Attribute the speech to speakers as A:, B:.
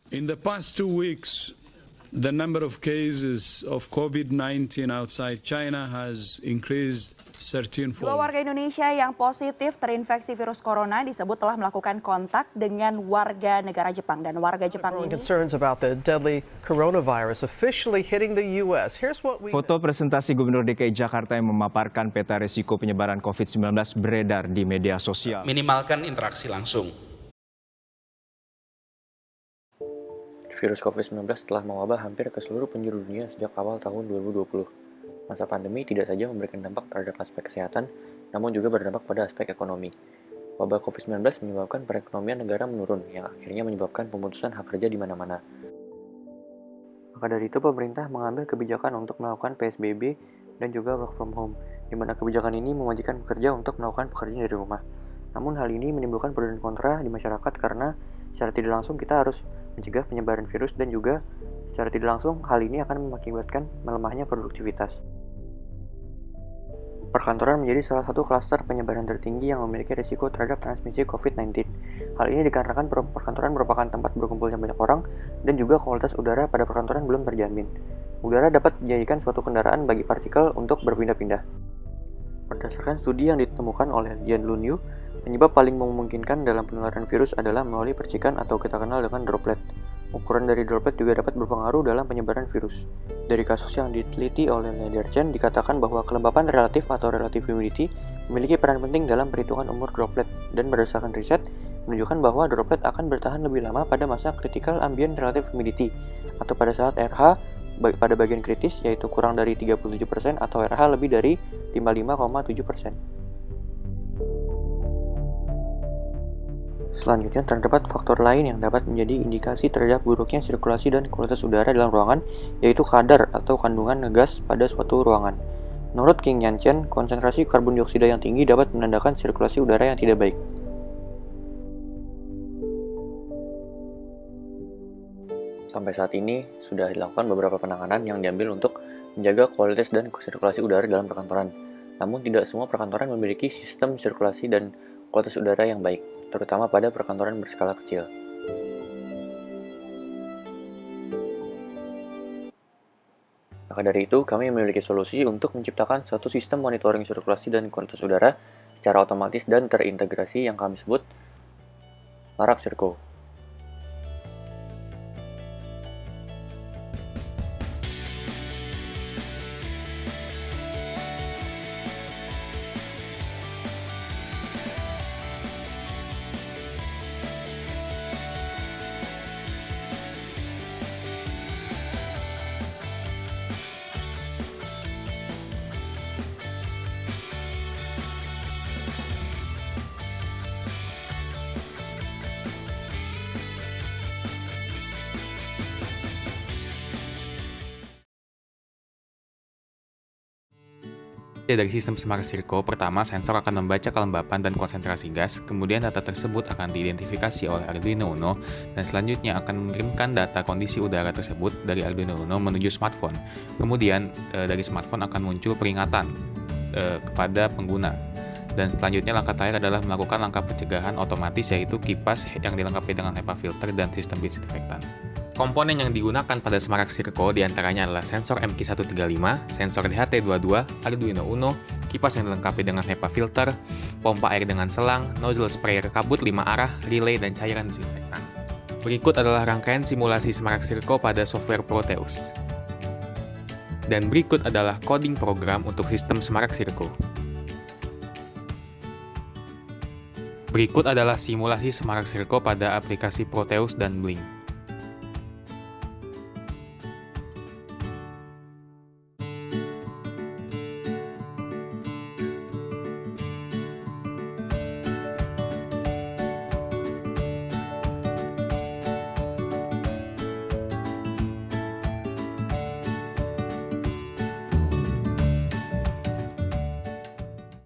A: In the past 2 weeks, the number of cases of COVID-19 outside China has increased 13-fold.
B: Dua warga Indonesia yang positif terinfeksi virus corona disebut telah melakukan kontak dengan warga negara Jepang. Dan warga Jepang ini
C: Concerns about the deadly coronavirus officially hitting the U.S. Here's what we
D: Foto presentasi Gubernur DKI Jakarta yang memaparkan peta risiko penyebaran COVID-19 beredar di media sosial.
E: Minimalkan interaksi langsung.
F: Virus COVID-19 telah mewabah hampir ke seluruh penjuru dunia sejak awal tahun 2020. Masa pandemi tidak saja memberikan dampak terhadap aspek kesehatan, namun juga berdampak pada aspek ekonomi. Wabah COVID-19 menyebabkan perekonomian negara menurun, yang akhirnya menyebabkan pemutusan hak kerja di mana-mana. Maka dari itu, pemerintah mengambil kebijakan untuk melakukan PSBB dan juga work from home, di mana kebijakan ini mewajibkan pekerja untuk melakukan pekerjaan dari rumah. Namun hal ini menimbulkan pro dan kontra di masyarakat karena secara tidak langsung kita harus mencegah penyebaran virus dan juga secara tidak langsung hal ini akan mengakibatkan melemahnya produktivitas. Perkantoran menjadi salah satu klaster penyebaran tertinggi yang memiliki risiko terhadap transmisi COVID-19. Hal ini dikarenakan perkantoran merupakan tempat berkumpulnya banyak orang dan juga kualitas udara pada perkantoran belum terjamin. Udara dapat menjadikan suatu kendaraan bagi partikel untuk berpindah-pindah. Berdasarkan studi yang ditemukan oleh Jian Lunyu, penyebab paling memungkinkan dalam penularan virus adalah melalui percikan atau kita kenal dengan droplet. Ukuran dari droplet juga dapat berpengaruh dalam penyebaran virus. Dari kasus yang diteliti oleh Lederchen dikatakan bahwa kelembapan relatif atau relative humidity memiliki peran penting dalam perhitungan umur droplet, dan berdasarkan riset menunjukkan bahwa droplet akan bertahan lebih lama pada masa critical ambient relative humidity atau pada saat RH pada bagian kritis yaitu kurang dari 37% atau RH lebih dari 55,7%. Selanjutnya, terdapat faktor lain yang dapat menjadi indikasi terhadap buruknya sirkulasi dan kualitas udara dalam ruangan, yaitu kadar atau kandungan gas pada suatu ruangan. Menurut King Yanchen, konsentrasi karbon dioksida yang tinggi dapat menandakan sirkulasi udara yang tidak baik. Sampai saat ini, sudah dilakukan beberapa penanganan yang diambil untuk menjaga kualitas dan sirkulasi udara dalam perkantoran. Namun, tidak semua perkantoran memiliki sistem sirkulasi dan kualitas udara yang baik, terutama pada perkantoran berskala kecil. Maka dari itu, kami memiliki solusi untuk menciptakan satu sistem monitoring sirkulasi dan kualitas udara secara otomatis dan terintegrasi yang kami sebut Marak Sirko.
G: Dari sistem Smart Circle, pertama sensor akan membaca kelembapan dan konsentrasi gas, kemudian data tersebut akan diidentifikasi oleh Arduino Uno, dan selanjutnya akan mengirimkan data kondisi udara tersebut dari Arduino Uno menuju smartphone. Kemudian dari smartphone akan muncul peringatan kepada pengguna. Dan selanjutnya langkah terakhir adalah melakukan langkah pencegahan otomatis, yaitu kipas yang dilengkapi dengan HEPA filter dan sistem disinfektan. Komponen yang digunakan pada Smart Circle diantaranya adalah sensor MQ135, sensor DHT22, Arduino Uno, kipas yang dilengkapi dengan HEPA filter, pompa air dengan selang, nozzle sprayer kabut 5 arah, relay, dan cairan disinfektan. Berikut adalah rangkaian simulasi Smart Circle pada software Proteus. Dan berikut adalah coding program untuk sistem Smart Circle. Berikut adalah simulasi Smart Circle pada aplikasi Proteus dan Blink.